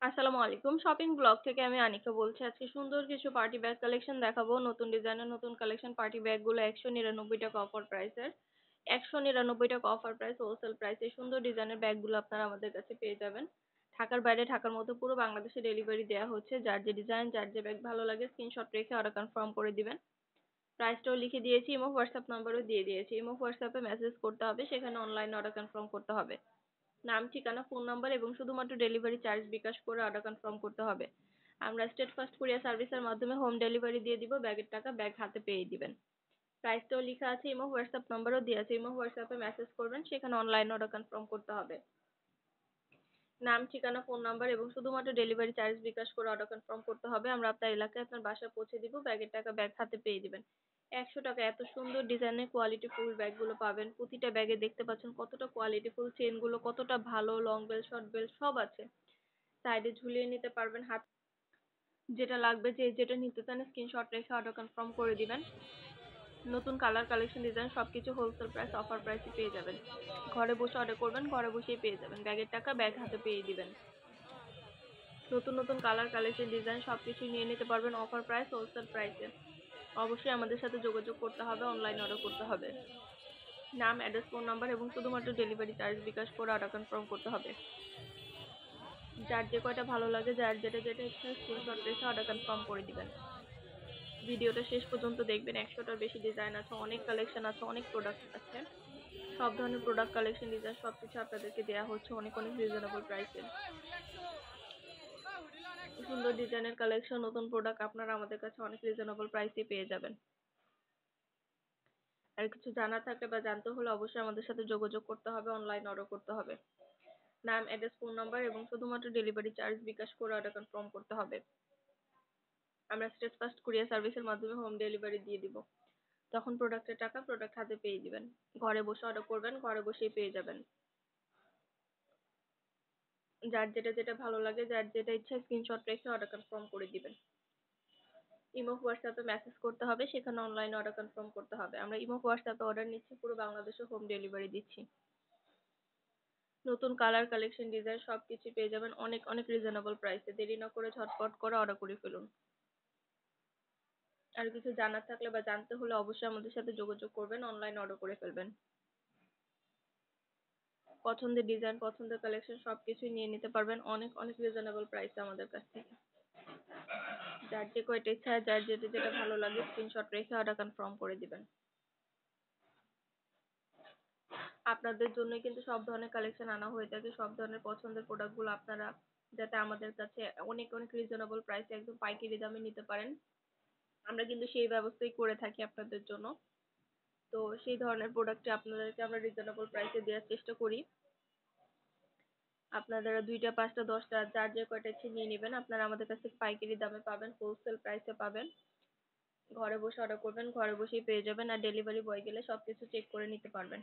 আসসালামু আলাইকুম shopping blog থেকে আমি আনিকা বলছি। আজকে সুন্দর কিছু পার্টি ব্যাগ কালেকশন দেখাবো। নতুন ডিজাইনের নতুন কালেকশন পার্টি ব্যাগ গুলো 199 টাকা অফার প্রাইসের। 199 টাকা অফার প্রাইস, হোলসেল প্রাইসে সুন্দর ডিজাইনের ব্যাগ গুলো আপনারা আমাদের কাছে পেয়ে যাবেন। ঢাকার বাইরে, ঢাকার মধ্যে পুরো বাংলাদেশে ডেলিভারি দেওয়া হচ্ছে। যার যে ডিজাইন, যার যে ব্যাগ ভালো লাগে স্ক্রিনশট রেখে অর্ডার কনফার্ম করে দিবেন। প্রাইসটাও লিখে দিয়েছি, ইমো হোয়াটসঅ্যাপ নাম্বারও দিয়ে দিয়েছি। ইমো হোয়াটসঅ্যাপে মেসেজ করতে হবে, সেখানে অনলাইন অর্ডার কনফার্ম করতে হবে। নাম, ঠিকানা, ফোন নাম্বার এবং শুধুমাত্র ডেলিভারি চার্জ বিকাশ করে অর্ডার কনফার্ম করতে হবে। আমরা স্টেট ফার্স্ট কুরিয়ার সার্ভিসের মাধ্যমে হোম ডেলিভারি দিয়ে দিব। ব্যাগের টাকা ব্যাগ হাতে পেয়ে দিবেন। প্রাইসটাও লেখা আছে, ইমো হোয়াটসঅ্যাপ নাম্বারও দেওয়া আছে। ইমো হোয়াটসঅ্যাপে মেসেজ করবেন, সেখানে অনলাইন অর্ডার কনফার্ম করতে হবে। নাম, ঠিকানা, ফোন নাম্বার এবং শুধুমাত্র ডেলিভারি চার্জ বিকাশ করে অর্ডার কনফার্ম করতে হবে। আমরা আপনার এলাকায় আপনার বাসায় পৌঁছে দিব। ব্যাগের টাকা ব্যাগ হাতে পেয়ে দিবেন। 100 টাকা এত সুন্দর ডিজাইনের কোয়ালিটি ফুল ব্যাগগুলো পাবেন। প্রতিটা ব্যাগে দেখতে পাচ্ছেন কতটা কোয়ালিটি ফুল, চেনগুলো কতটা ভালো, লং বেল, শর্ট বেল সব আছে। সাইডে ঝুলিয়ে নিতে পারবেন। হাত যেটা লাগবে, যে যেটা নিতে চান স্ক্রিনশট রেখে অর্ডার কনফার্ম করে দিবেন। নতুন কালার, কালেকশন, ডিজাইন সবকিছু হোলসেল প্রাইস, অফার প্রাইসে পেয়ে যাবেন। ঘরে বসে অর্ডার করবেন, ঘরে বসেই পেয়ে যাবেন। ব্যাগের টাকা ব্যাগ হাতে পেয়ে দিবেন। নতুন নতুন কালার, কালেকশন, ডিজাইন সবকিছু নিয়ে নিতে পারবেন অফার প্রাইস, হোলসেল প্রাইসে। অবশ্যই আমাদের সাথে যোগাযোগ করতে হবে, অনলাইন অর্ডার করতে হবে। নাম, অ্যাড্রেস, ফোন নাম্বার এবং শুধুমাত্র ডেলিভারি চার্জ বিকাশ করে অর্ডার কনফার্ম করতে হবে। যার যে কয়টা ভালো লাগে, যার যেটা যেটা ইচ্ছা স্ক্রিনশট রেখে অর্ডার কনফার্ম করে দিবেন। ভিডিওটা শেষ পর্যন্ত দেখবেন। 100টার বেশি ডিজাইন আছে, অনেক কালেকশন আছে, অনেক প্রোডাক্ট আছে। সব ধরনের প্রোডাক্ট, কালেকশন, ডিজাইন সবকিছু আপনাদেরকে দেওয়া হচ্ছে অনেক অনেক রিজনেবল প্রাইসে। সুন্দর ডিজাইনের কালেকশন, নতুন প্রোডাক্ট আপনারা আমাদের কাছে অনেক রিজনেবল প্রাইসে পেয়ে যাবেন। আর কিছু জানার থাকলে বা জানতে হলে অবশ্যই আমাদের সাথে যোগাযোগ করতে হবে, অনলাইন অর্ডার করতে হবে। নাম, অ্যাড্রেস, ফোন নাম্বার এবং শুধুমাত্র ডেলিভারি চার্জ বিকাশ করে অর্ডার কনফার্ম করতে হবে। আমরা স্টেট ফার্স্ট কুরিয়ার সার্ভিসের মাধ্যমে হোম ডেলিভারি দিয়ে দিব। তখন প্রোডাক্টের টাকা প্রোডাক্ট হাতে পেয়ে দিবেন। ঘরে বসে অর্ডার করবেন, ঘরে বসেই পেয়ে যাবেন। যার যেটা যেটা ভালো লাগে, যার যেটা ইচ্ছা স্ক্রিনশট রেখে অর্ডার কনফার্ম করে দিবেন। ইমো হোয়াটসঅ্যাপে মেসেজ করতে হবে, সেখানে অনলাইন অর্ডার কনফার্ম করতে হবে। আমরা ইমো হোয়াটসঅ্যাপে অর্ডার নিচ্ছি, পুরো বাংলাদেশে হোম ডেলিভারি দিচ্ছি। নতুন কালার, কালেকশন, ডিজাইন সবকিছু পেয়ে যাবেন অনেক অনেক রিজনেবল প্রাইসে। দেরি না করে ঝটপট করে অর্ডার করে ফেলুন। আর কিছু জানার থাকলে বা জানতে হলে অবশ্যই আমাদের সাথে যোগাযোগ করবেন, অনলাইন অর্ডার করে ফেলবেন। পছন্দের ডিজাইন, পছন্দের কালেকশন সবকিছুই নিয়ে নিতে পারবেন অনেক অনেক রিজনেবল প্রাইসে আমাদের কাছ থেকে। যার যে কয়টা ইচ্ছা, যার যেটা যেটা ভালো লাগে স্ক্রিনশট রেখে অর্ডার কনফার্ম করে দিবেন। আপনাদের জন্যই কিন্তু সব ধরনের কালেকশন আনা হয়ে থাকে। সব ধরনের পছন্দের প্রোডাক্টগুলো আপনারা যাতে আমাদের কাছে অনেক অনেক রিজনেবল প্রাইসে একদম পাইকারি দামে নিতে পারেন, আমরা কিন্তু সেই ব্যবস্থাই করে থাকি আপনাদের জন্য। তো সেই ধরনের প্রোডাক্টে আপনাদেরকে আমরা রিজনেবল প্রাইসে দেওয়ার চেষ্টা করি। আপনারা 2টা 5টা 10টা যার যে কয়টা ইচ্ছে নিয়ে নেবেন। আপনারা আমাদের কাছ থেকে পাইকারি দামে পাবেন, হোলসেল প্রাইসে পাবেন। ঘরে বসে অর্ডার করবেন, ঘরে বসেই পেয়ে যাবেন। আর ডেলিভারি বয় গেলে সবকিছু চেক করে নিতে পারবেন।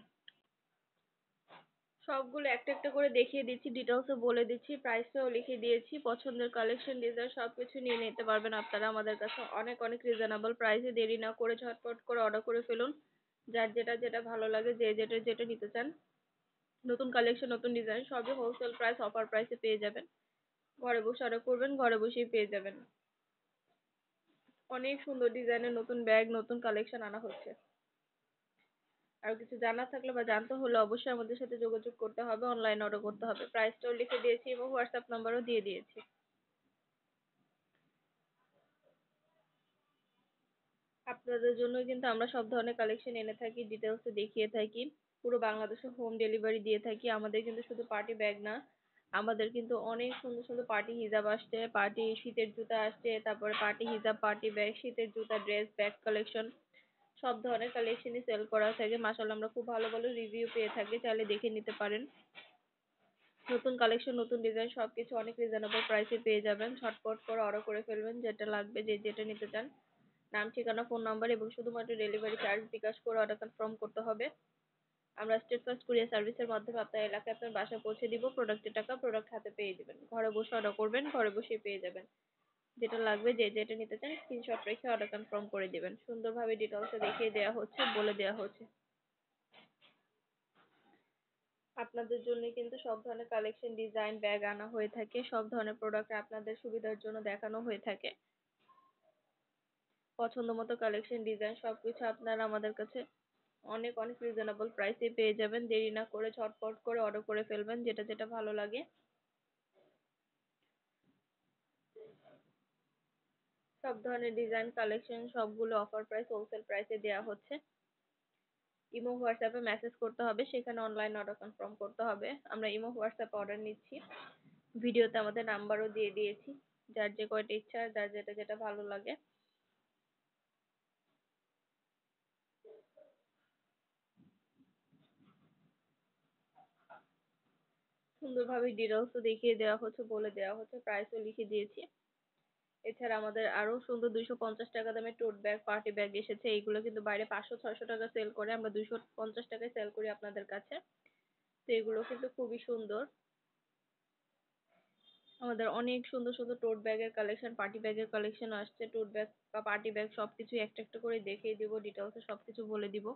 সবগুলো একটা একটা করে দেখিয়ে দিচ্ছি, ডিটেলসে বলে দিচ্ছি, প্রাইসটাও লিখে দিয়েছি। পছন্দের কালেকশন, ডিজাইন সবকিছু নিয়ে নিতে পারবেন আপনারা আমাদের কাছে অনেক অনেক রিজনেবল প্রাইসে। দেরি না করে ঝটপট করে অর্ডার করে ফেলুন। যার যেটা যেটা ভালো লাগে, যে যেটা যেটা নিতে চান, নতুন কালেকশন, নতুন ডিজাইন সবই হোলসেল প্রাইস, অফার প্রাইসে পেয়ে যাবেন। ঘরে বসে অর্ডার করবেন, ঘরে বসেই পেয়ে যাবেন। অনেক সুন্দর ডিজাইনের নতুন ব্যাগ, নতুন কালেকশন আনা হচ্ছে। আর কিছু জানার থাকলে বা জানতে হলে অবশ্যই আমাদের সাথে যোগাযোগ করতে হবে, অনলাইন অর্ডার করতে হবে। প্রাইসটাও লিখে দিয়েছি এবং হোয়াটসঅ্যাপ নাম্বারও দিয়ে দিয়েছি। আপনাদের জন্য কিন্তু আমরা সব ধরনের কালেকশন এনে থাকি, ডিটেলসে দেখিয়ে থাকি। পুরো বাংলাদেশে হোম ডেলিভারি দিয়ে থাকি। আমাদের কিন্তু শুধু পার্টি ব্যাগ না, আমাদের কিন্তু অনেক সুন্দর সুন্দর পার্টি হিজাব আসছে, পার্টি শীতের জুতা আসছে, তারপরে পার্টি হিজাব, পার্টি ব্যাগ, শীতের জুতা, ড্রেস, ব্যাগ কালেকশন সব ধরনের কালেকশনই সেল করা থাকে। মাশাআল্লাহ আমরা খুব ভালো ভালো রিভিউ পেয়ে থাকি, চাইলে দেখে নিতে পারেন। নতুন কালেকশন, নতুন ডিজাইন সবকিছু অনেক রিজনেবল প্রাইসে পেয়ে যাবেন। ঝটপট করে অর্ডার করে ফেলবেন, যেটা লাগবে, যে যেটা নিতে চান। নাম, ঠিকানা, ফোন নাম্বার এবং শুধুমাত্র ডেলিভারি চার্জ বিকাশ করে অর্ডার কনফার্ম করতে হবে। আমরা স্টেট ফার্স্ট কুরিয়ার সার্ভিসের মাধ্যমে আপনার এলাকায় আপনার বাসায় পৌঁছে দিব। প্রোডাক্টের টাকা প্রোডাক্ট হাতে পেয়ে দিবেন। ঘরে বসে অর্ডার করবেন, ঘরে বসেই পেয়ে যাবেন। যেটা লাগবে, যে যেটা নিতে চান স্ক্রিনশট রেখে অর্ডার কনফার্ম করে দিবেন। সুন্দরভাবে ডিটেলসে দেখিয়ে দেওয়া হচ্ছে, বলে দেওয়া হচ্ছে। আপনাদের জন্য কিন্তু সব ধরনের কালেকশন ডিজাইন ব্যাগ আনা হয়ে থাকে, সব ধরনের প্রোডাক্ট আপনাদের সুবিধার জন্য দেখানো হয়ে থাকে। পছন্দ মতো কালেকশন ডিজাইন সবকিছু আপনারা আমাদের কাছে অনেক অনেক রিজনেবল প্রাইসে পেয়ে যাবেন। দেরি না করে ঝটপট করে অর্ডার করে ফেলবেন যেটা যেটা ভালো লাগে। সব ধরনের ডিজাইন কালেকশন সবগুলো অফার প্রাইস হোলসেল প্রাইসে দেওয়া হচ্ছে। ইমো হোয়াটসঅ্যাপে মেসেজ করতে হবে, সেখানে অনলাইন অর্ডার কনফার্ম করতে হবে। আমরা ইমো হোয়াটসঅ্যাপে অর্ডার নিচ্ছি, ভিডিওতে আমাদের নাম্বারও দিয়ে দিয়েছি। যার যে কয়টা ইচ্ছা, যার যেটা যেটা ভালো লাগে সুন্দরভাবে ডিটেলসও দেখিয়ে দেওয়া হচ্ছে, বলে দেওয়া হচ্ছে, প্রাইসও লিখে দিয়েছি। এছাড়া আমাদের আরো সুন্দর 250 টাকা দামের টোট ব্যাগ পার্টি ব্যাগ এসেছে। এইগুলো কিন্তু বাইরে 500-600 টাকা সেল করে, আমরা 250 টাকায় সেল করি আপনাদের কাছে। তো এগুলো কিন্তু খুবই সুন্দর। আমাদের অনেক সুন্দর সুন্দর টোট ব্যাগের কালেকশন, পার্টি ব্যাগের কালেকশন আসছে। টোট ব্যাগ বা পার্টি ব্যাগ সবকিছু একটা একটা করে দেখিয়ে দিব, ডিটেলসে সবকিছু বলে দিব।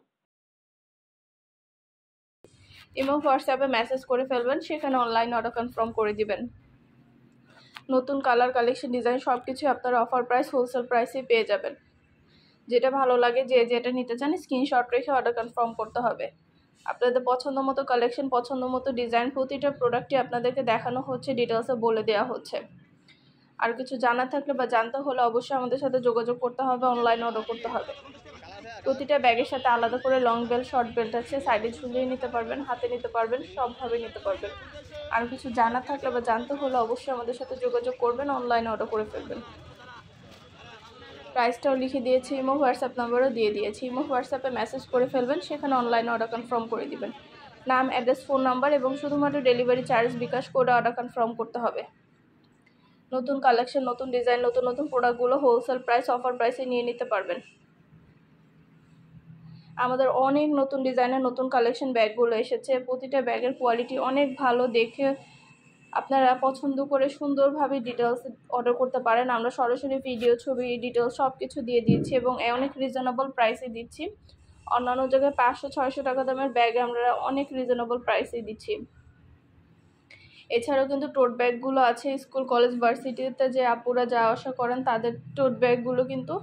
ইমো হোয়াটসঅ্যাপে মেসেজ করে ফেলবেন, সেখানে অনলাইন অর্ডার কনফার্ম করে দিবেন। নতুন কালার কালেকশন ডিজাইন সবকিছু আপনারা অফার প্রাইস হোলসেল প্রাইসে পেয়ে যাবেন। যেটা ভালো লাগে, যে যেটা নিতে চান স্ক্রিনশট রেখে অর্ডার কনফার্ম করতে হবে। আপনাদের পছন্দ মতো কালেকশন, পছন্দ মতো ডিজাইন, প্রতিটা প্রোডাক্টই আপনাদেরকে দেখানো হচ্ছে, ডিটেলসে বলে দেওয়া হচ্ছে। আর কিছু জানার থাকলে বা জানতে হলে অবশ্যই আমাদের সাথে যোগাযোগ করতে হবে, অনলাইন অর্ডার করতে হবে। প্রতিটা ব্যাগের সাথে আলাদা করে লং বেল্ট, শর্ট বেল্ট আছে, সাইডে ঝুলিয়ে নিতে পারবেন, হাতে নিতে পারবেন, সবভাবে নিতে পারবেন। আর কিছু জানার থাকলে বা জানতে হলে অবশ্যই আমাদের সাথে যোগাযোগ করবেন, অনলাইনে অর্ডার করে ফেলবেন। প্রাইসটাও লিখে দিয়েছি, ইমো হোয়াটসঅ্যাপ নাম্বারও দিয়ে দিয়েছি। ইমো হোয়াটসঅ্যাপে মেসেজ করে ফেলবেন, সেখানে অনলাইনে অর্ডার কনফার্ম করে দিবেন। নাম, অ্যাড্রেস, ফোন নাম্বার এবং শুধুমাত্র ডেলিভারি চার্জ বিকাশ করে অর্ডার কনফার্ম করতে হবে। নতুন কালেকশন, নতুন ডিজাইন, নতুন নতুন প্রোডাক্টগুলো হোলসেল প্রাইস অফার প্রাইসে নিয়ে নিতে পারবেন। আমাদের অনেক নতুন ডিজাইনের নতুন কালেকশন ব্যাগগুলো এসেছে। প্রতিটা ব্যাগের কোয়ালিটি অনেক ভালো, দেখে আপনারা পছন্দ করে সুন্দরভাবে ডিটেলস অর্ডার করতে পারেন। আমরা সরাসরি ভিডিও, ছবি, ডিটেলস সব কিছু দিয়ে দিচ্ছি এবং অনেক রিজনেবল প্রাইসে দিচ্ছি। অন্যান্য জায়গায় 500-600 টাকা দামের ব্যাগে আমরা অনেক রিজনেবল প্রাইসে দিচ্ছি। এছাড়াও কিন্তু টোট ব্যাগগুলো আছে, স্কুল, কলেজ, ভার্সিটিতে যে আপুরা যাওয়া আসা করেন তাদের টোট ব্যাগগুলো কিন্তু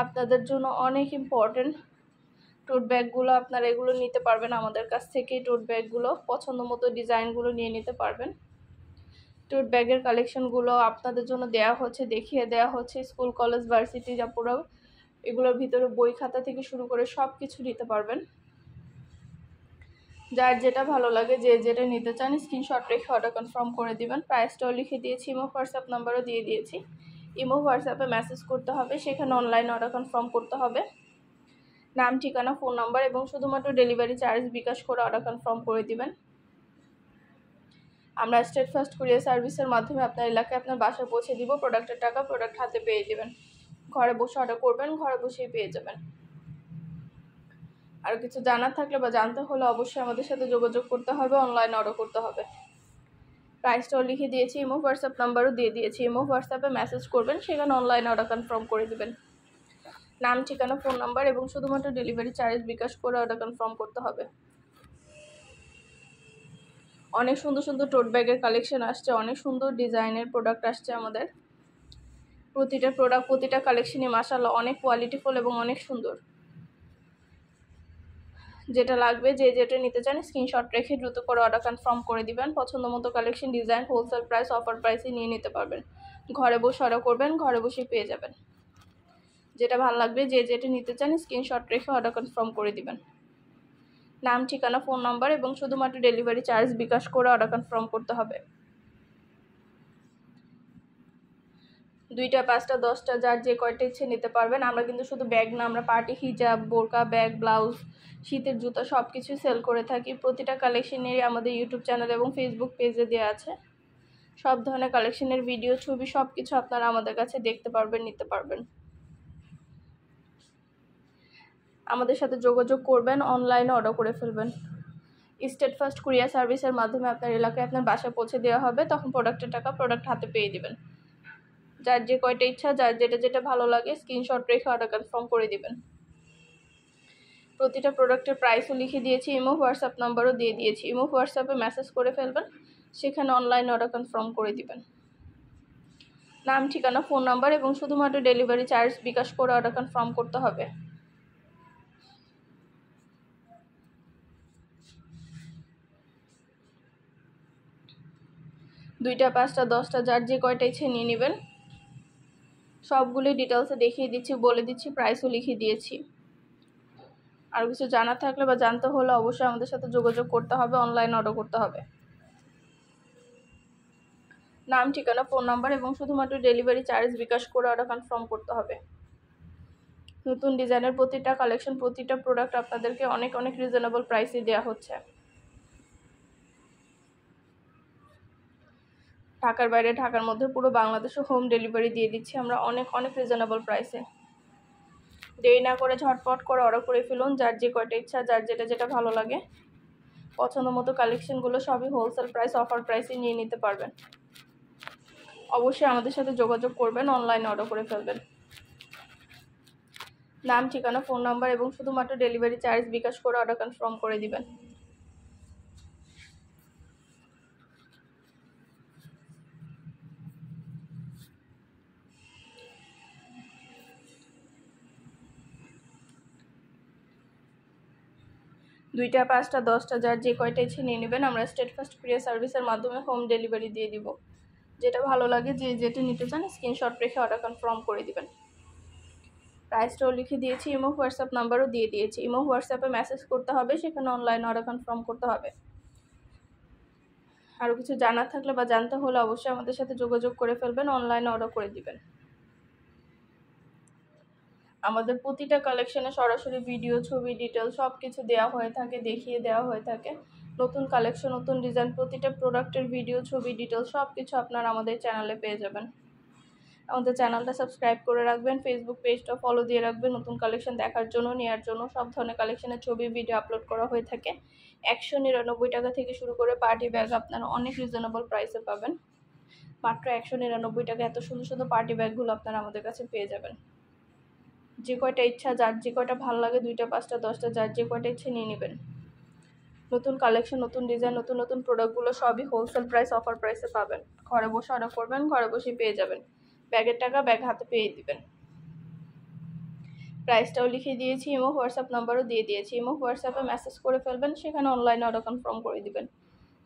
আপনাদের জন্য অনেক ইম্পর্টেন্ট। টোট ব্যাগগুলো আপনারা এগুলো নিতে পারবেন আমাদের কাছ থেকে। টোট ব্যাগগুলো পছন্দ মতো ডিজাইনগুলো নিয়ে নিতে পারবেন। টোট ব্যাগের কালেকশনগুলো আপনাদের জন্য দেওয়া হচ্ছে, দেখিয়ে দেওয়া হচ্ছে। স্কুল, কলেজ, ভার্সিটি আপুরাও এগুলোর ভিতরে বই খাতা থেকে শুরু করে সব কিছু নিতে পারবেন। যার যেটা ভালো লাগে, যে যেটা নিতে চান স্ক্রিনশট রেখে অর্ডার কনফার্ম করে দিবেন। প্রাইসটাও লিখে দিয়েছি, ইমো হোয়াটসঅ্যাপ নাম্বারও দিয়ে দিয়েছি। ইমো হোয়াটসঅ্যাপে মেসেজ করতে হবে, সেখানে অনলাইন অর্ডার কনফার্ম করতে হবে। নাম, ঠিকানা, ফোন নাম্বার এবং শুধুমাত্র ডেলিভারি চার্জ বিকাশ করে অর্ডার কনফার্ম করে দিবেন। আমরা স্টেট ফার্স্ট কুরিয়ার সার্ভিসের মাধ্যমে আপনার এলাকায় আপনার বাসায় পৌঁছে দিব। প্রোডাক্টের টাকা প্রোডাক্ট হাতে পেয়ে যাবেন। ঘরে বসে অর্ডার করবেন, ঘরে বসেই পেয়ে যাবেন। আর কিছু জানার থাকলে বা জানতে হলে অবশ্যই আমাদের সাথে যোগাযোগ করতে হবে, অনলাইনে অর্ডার করতে হবে। প্রাইসটাও লিখে দিয়েছি, ইমো হোয়াটসঅ্যাপ নাম্বারও দিয়ে দিয়েছি। ইমো হোয়াটসঅ্যাপে মেসেজ করবেন, সেখানে অনলাইনে অর্ডার কনফার্ম করে দেবেন। নাম, ঠিকানা, ফোন নাম্বার এবং শুধুমাত্র ডেলিভারি চার্জ বিকাশ করে অর্ডার কনফার্ম করতে হবে। অনেক সুন্দর সুন্দর টোট ব্যাগের কালেকশন আসছে, অনেক সুন্দর ডিজাইনের প্রোডাক্ট আসছে আমাদের। প্রতিটা প্রোডাক্ট, প্রতিটা কালেকশনই মাশাআল্লাহ অনেক কোয়ালিটিফুল এবং অনেক সুন্দর। যেটা লাগবে, যে যেটা নিতে চান স্ক্রিনশট রেখে দ্রুত করে অর্ডার কনফার্ম করে দিবেন। পছন্দ মতো collection, design wholesale price offer প্রাইসে নিয়ে নিতে পারবেন। ঘরে বসে অর্ডার করবেন, ঘরে বসেই পেয়ে যাবেন। যেটা ভালো লাগবে, যে যেটা নিতে চান স্ক্রিনশট রেখে অর্ডার কনফার্ম করে দিবেন। নাম, ঠিকানা, ফোন নাম্বার এবং শুধুমাত্র ডেলিভারি চার্জ বিকাশ করে অর্ডার কনফার্ম করতে হবে। 2টা, 5টা, 10টা যার যে কয়টা ইচ্ছে নিতে পারবেন। আমরা কিন্তু শুধু ব্যাগ না, আমরা পার্টি, হিজাব, বোরকা, ব্যাগ, ব্লাউজ, শীতের জুতা সব কিছুই সেল করে থাকি। প্রতিটা কালেকশনেরই আমাদের ইউটিউব চ্যানেল এবং ফেসবুক পেজে দেওয়া আছে। সব ধরনের কালেকশনের ভিডিও, ছবি সব কিছু আপনারা আমাদের কাছে দেখতে পারবেন, নিতে পারবেন। আমাদের সাথে যোগাযোগ করবেন, অনলাইনে অর্ডার করে ফেলবেন। স্টেট ফার্স্ট কুরিয়ার সার্ভিসের মাধ্যমে আপনার এলাকায় আপনার বাসায় পৌঁছে দেওয়া হবে। তখন প্রোডাক্টের টাকা প্রোডাক্ট হাতে পেয়ে দেবেন। যার যে কয়টা ইচ্ছা, যার যেটা যেটা ভালো লাগে স্ক্রিনশট রেখে অর্ডার কনফার্ম করে দিবেন। প্রতিটা প্রোডাক্টের প্রাইসও লিখে দিয়েছি, ইমো হোয়াটসঅ্যাপ নাম্বারও দিয়ে দিয়েছি। ইমো হোয়াটসঅ্যাপে মেসেজ করে ফেলবেন, সেখানে অনলাইন অর্ডার কনফার্ম করে দিবেন। নাম, ঠিকানা, ফোন নাম্বার এবং শুধুমাত্র ডেলিভারি চার্জ বিকাশ করে অর্ডার কনফার্ম করতে হবে। দুইটা, পাঁচটা, 10টা, যার যে কয়টা ইচ্ছে নিয়ে নেবেন। সবগুলি ডিটেলসে দেখিয়ে দিচ্ছি, বলে দিচ্ছি, প্রাইসও লিখে দিয়েছি। আর কিছু জানার থাকলে বা জানতে হলে অবশ্যই আমাদের সাথে যোগাযোগ করতে হবে, অনলাইন অর্ডার করতে হবে। নাম, ঠিকানা, ফোন নাম্বার এবং শুধুমাত্র ডেলিভারি চার্জ বিকাশ করে অর্ডার কনফার্ম করতে হবে। নতুন ডিজাইনের প্রতিটা কালেকশন, প্রতিটা প্রোডাক্ট আপনাদেরকে অনেক অনেক রিজনেবল প্রাইসে দেওয়া হচ্ছে। ঢাকার বাইরে, ঢাকার মধ্যে পুরো বাংলাদেশে হোম ডেলিভারি দিয়ে দিচ্ছি আমরা অনেক অনেক রিজনেবল প্রাইসে। দেরি না করে ঝটপট করে অর্ডার করে ফেলুন, যার যে কয়টা ইচ্ছা, যার যেটা যেটা ভালো লাগে। পছন্দ মতো কালেকশনগুলো সবই হোলসেল প্রাইস, অফার প্রাইসে নিয়ে নিতে পারবেন। অবশ্যই আমাদের সাথে যোগাযোগ করবেন, অনলাইনে অর্ডার করে ফেলবেন। নাম, ঠিকানা, ফোন নাম্বার এবং শুধুমাত্র ডেলিভারি চার্জ বিকাশ করে অর্ডার কনফার্ম করে দিবেন। দুইটা, পাঁচটা, 10টা, যার যে কয়টা ইচ্ছে নিয়ে নেবেন। আমরা স্টেটফাস্ট কুরিয়ার সার্ভিসের মাধ্যমে হোম ডেলিভারি দিয়ে দিব। যেটা ভালো লাগে, যে যেটা নিতে চান স্ক্রিনশট রেখে অর্ডার কনফার্ম করে দিবেন। প্রাইসটাও লিখে দিয়েছি, ইমো হোয়াটসঅ্যাপ নাম্বারও দিয়ে দিয়েছি। ইমো হোয়াটসঅ্যাপে মেসেজ করতে হবে, সেখানে অনলাইন অর্ডার কনফার্ম করতে হবে। আরও কিছু জানার থাকলে বা জানতে হলে অবশ্যই আমাদের সাথে যোগাযোগ করে ফেলবেন, অনলাইনে অর্ডার করে দিবেন। আমাদের প্রতিটা কালেকশনে সরাসরি ভিডিও, ছবি, ডিটেল সব কিছু দেওয়া হয়ে থাকে, দেখিয়ে দেওয়া হয়ে থাকে। নতুন কালেকশন, নতুন ডিজাইন, প্রতিটা প্রোডাক্টের ভিডিও, ছবি, ডিটেল সব কিছু আপনারা আমাদের চ্যানেলে পেয়ে যাবেন। আমাদের চ্যানেলটা সাবস্ক্রাইব করে রাখবেন, ফেসবুক পেজটা ফলো দিয়ে রাখবেন। নতুন কালেকশন দেখার জন্য, নেওয়ার জন্য। সব ধরনের কালেকশনের ছবি, ভিডিও আপলোড করা হয়ে থাকে। 199 টাকা থেকে শুরু করে পার্টি ব্যাগ আপনারা অনেক রিজনেবল প্রাইসে পাবেন। মাত্র 199 টাকা এত সুন্দর সুন্দর পার্টি ব্যাগগুলো আপনারা আমাদের কাছে পেয়ে যাবেন। যে কয়টা ইচ্ছা, যার যে কয়টা ভালো লাগে, 2টা, 5টা, 10টা, যার যে কয়টা ইচ্ছে নিয়ে নেবেন। নতুন কালেকশন, নতুন ডিজাইন, নতুন নতুন প্রোডাক্টগুলো সবই হোলসেল প্রাইস, অফার প্রাইসে পাবেন। ঘরে বসে অর্ডার করবেন, ঘরে বসেই পেয়ে যাবেন। ব্যাগের টাকা ব্যাগ হাতে পেয়ে দিবেন। প্রাইসটাও লিখে দিয়েছি, ইমো হোয়াটসঅ্যাপ নাম্বারও দিয়ে দিয়েছি। ইমো হোয়াটসঅ্যাপে মেসেজ করে ফেলবেন, সেখানে অনলাইনে অর্ডার কনফার্ম করে দিবেন।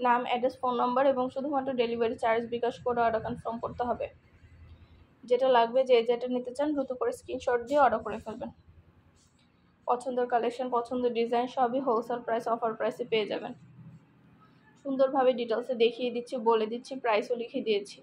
নাম, অ্যাড্রেস, ফোন নাম্বার এবং শুধুমাত্র ডেলিভারি চার্জ বিকাশ করে অর্ডার কনফার্ম করতে হবে। যেটা লাগবে, যে যেটা নিতে চান দ্রুত করে স্ক্রিনশট দিয়ে অর্ডার করে ফেলবেন। পছন্দের কালেকশন, পছন্দের ডিজাইন সবই হোলসেল প্রাইস, অফার প্রাইসে পেয়ে যাবেন। সুন্দরভাবে ডিটেলসে দেখিয়ে দিচ্ছি, বলে দিচ্ছি, প্রাইসও লিখে দিয়েছি।